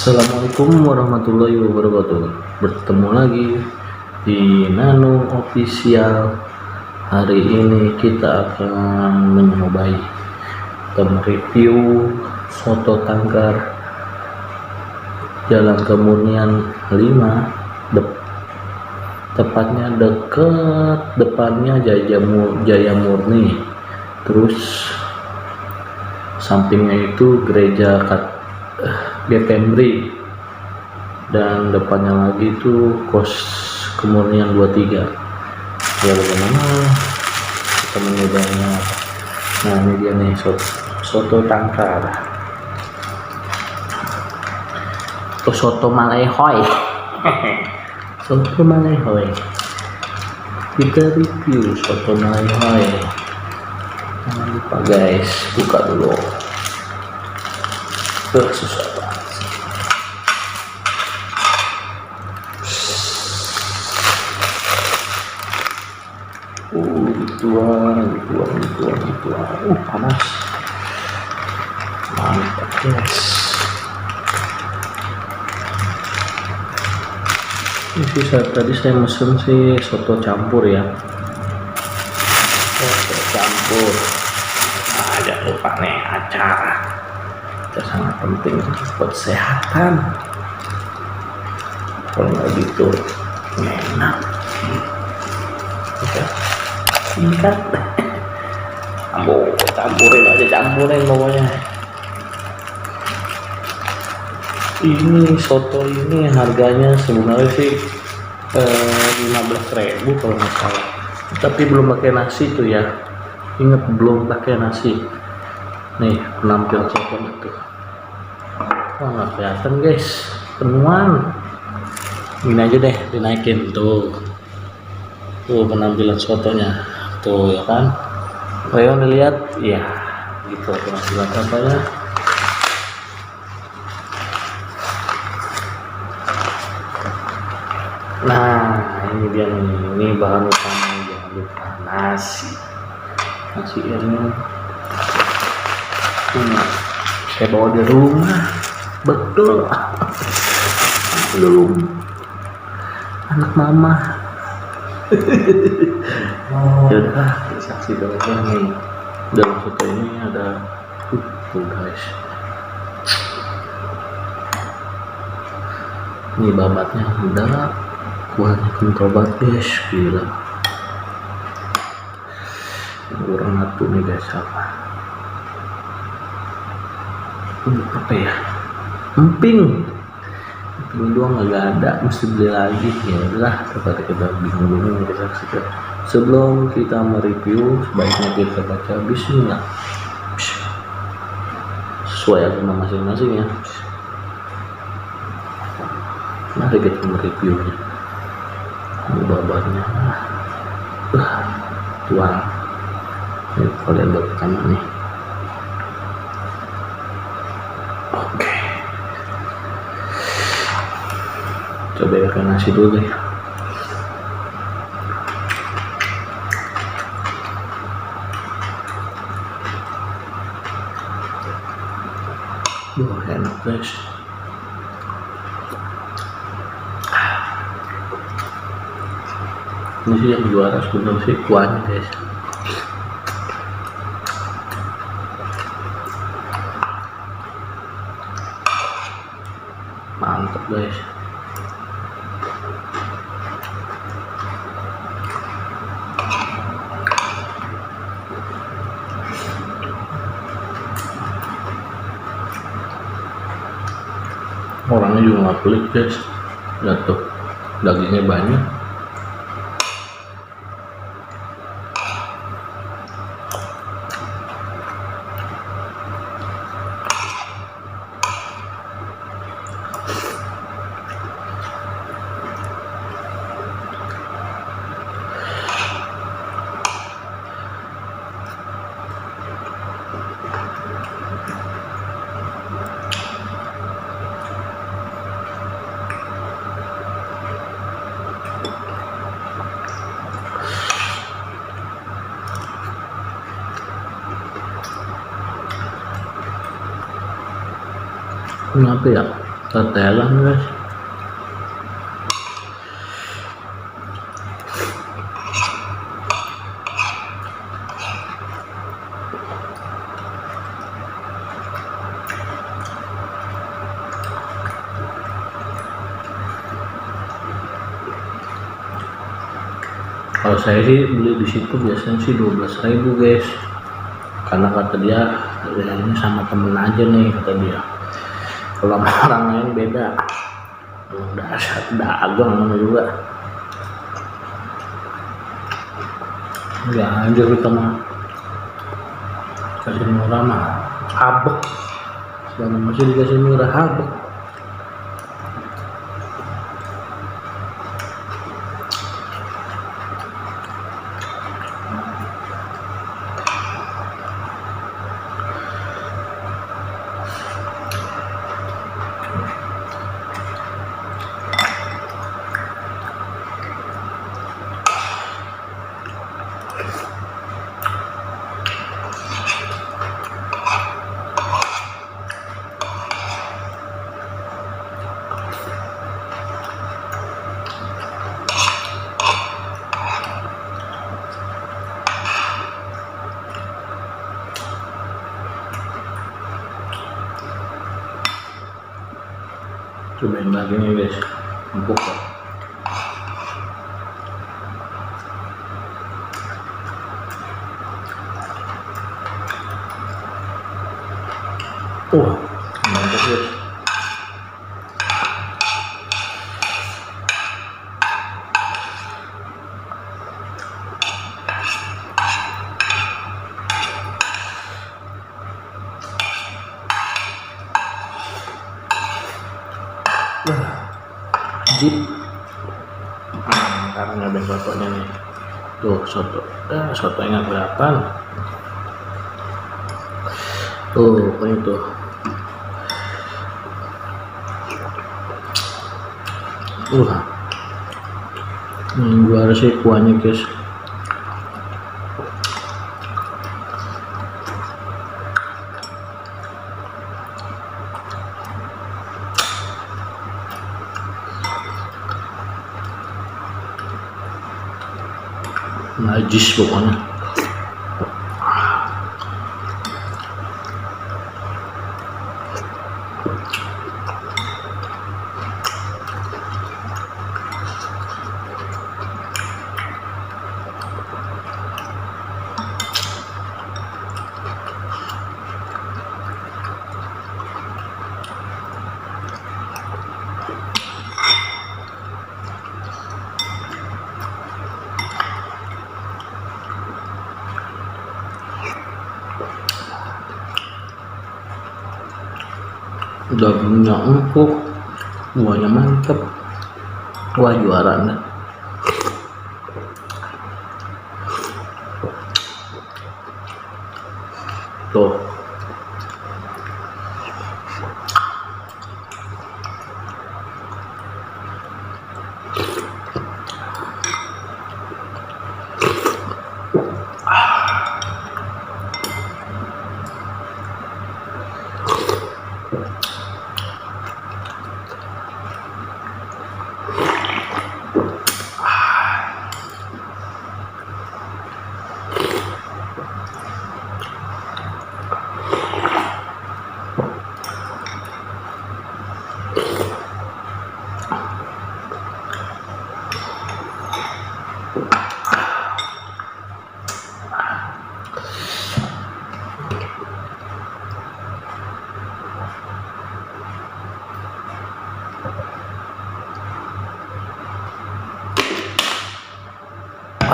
Assalamualaikum warahmatullahi wabarakatuh. Bertemu lagi di Nano Official. Hari ini kita akan mencobai atau mereview soto tangkar Jalan Kemunian 5, tepatnya dekat depannya Jaya Murni. Terus sampingnya itu gereja GPMRI, dan depannya lagi itu Kos Kemurnian 23. Ya, bagaimana kita menyobanya? Nah, ini dia nih soto tangkar atau soto Malehoy. Soto Malehoy, kita review soto Malehoy. Jangan lupa guys, buka dulu. Susah banget. Dituang. Panas. Mantap guys. Ini tadi saya mesen sih soto campur ya. Soto campur. Nah, jangan lupa nih acara. Sangat penting buat kesehatan. Kalau nggak gitu enak. Oke, singkat. Campurin pokoknya. Ini soto ini harganya sebenarnya sih 15.000 kalau nggak salah. Tapi belum pakai nasi tuh ya. Ingat, belum pakai nasi. Nih penampilan sotonya tuh. Wah, nggak kelihatan guys, penuhan. Ini aja deh, dinaikin tuh penampilan sotonya tuh ya kan. Ayo dilihat ya, gitu penampilan sotonya. Nah, ini dia nih, ini bahan utamanya. Jangan lupa nasi ini. Saya bawa di rumah, betul. Belum anak mama. Yaudah, saksikan aja nih. Dalam soto ini ada tuh guys. Ini babatnya udah, kuahnya kental banget guys, gila. Kurang satu nih guys, apa ya, emping doang nggak ada, mesti beli lagi. Ya udah, kita bingung dulu nih kita saksikan. Sebelum kita mereview, sebaiknya kita baca bismillah sesuai agama masing-masing ya. Mari kita mereviewnya. Ini babatnya, tuang. Ini kalian baru pertama nih. Oke, coba pakai nasi dulu deh. Wah, enak guys. Ini sih yang juara sebenarnya sih kuahnya guys. Mantap guys. Orangnya juga nggak pelit guys. Lihat tuh, dagingnya banyak. Kenapa ya, tetelan guys. Kalau saya sih beli di situ biasanya sih 12.000 guys, karena kata dia ya ini sama temen aja nih kata dia. Kalau sama orang lain beda, dasar dagang namanya juga. Ya aja kita mah kasih murah mah habek, selama masih dikasih murah habek. Cobain lagi nih guys, empuk ya. Mantap guys. Jeep karena ada sotonya nih tuh, sotonya kelihatan tuh, pokoknya tuh juara sih kuahnya guys. Najis pokoknya. Dagingnya empuk, buahnya mantep, wah juara nih. Tuh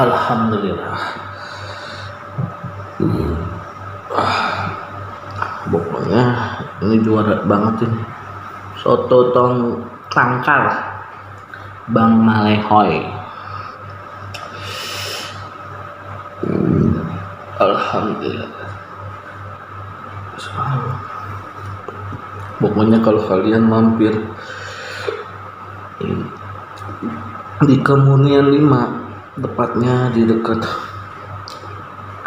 alhamdulillah. Pokoknya ini juara banget ini soto tangkar Bang Malehoy. Alhamdulillah. Pokoknya kalau kalian mampir di Kemunian 5, tepatnya di dekat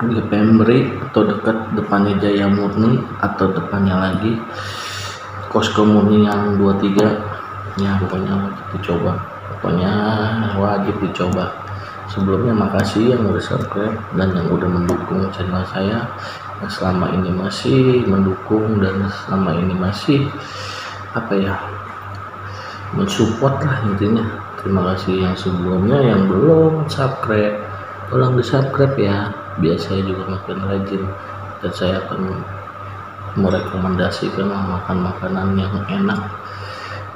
di Pemri atau dekat depannya Jaya Murni atau depannya lagi kos komunian 23 ya, pokoknya wajib dicoba, wajib dicoba. Sebelumnya makasih yang udah subscribe dan yang udah mendukung channel saya, yang selama ini masih mendukung dan selama ini masih mensupport lah intinya. Terima kasih yang sebelumnya, yang belum subscribe tolong di subscribe ya, biar saya juga makin rajin dan saya akan merekomendasikan makan makanan yang enak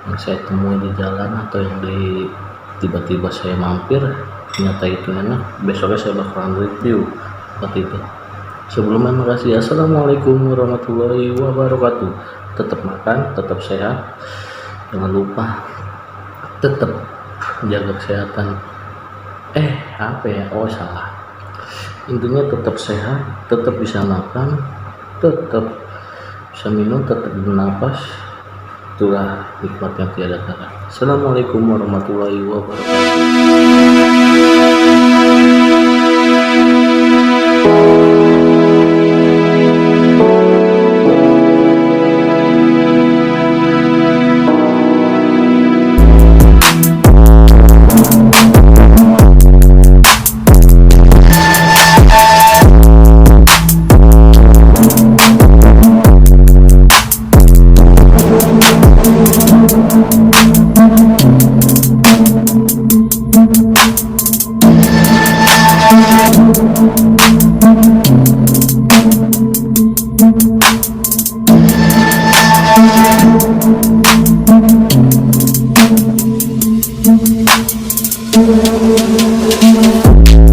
yang saya temui di jalan atau yang tiba-tiba saya mampir ternyata itu enak, besoknya saya bakalan review seperti itu. Sebelumnya makasih. Assalamualaikum warahmatullahi wabarakatuh. Tetap makan, tetap sehat, jangan lupa tetap jaga kesehatan. Salah, intinya tetap sehat, tetap bisa makan, tetap bisa minum, tetap bernapas. Itulah nikmat yang tiada tara. Assalamualaikum warahmatullahi wabarakatuh.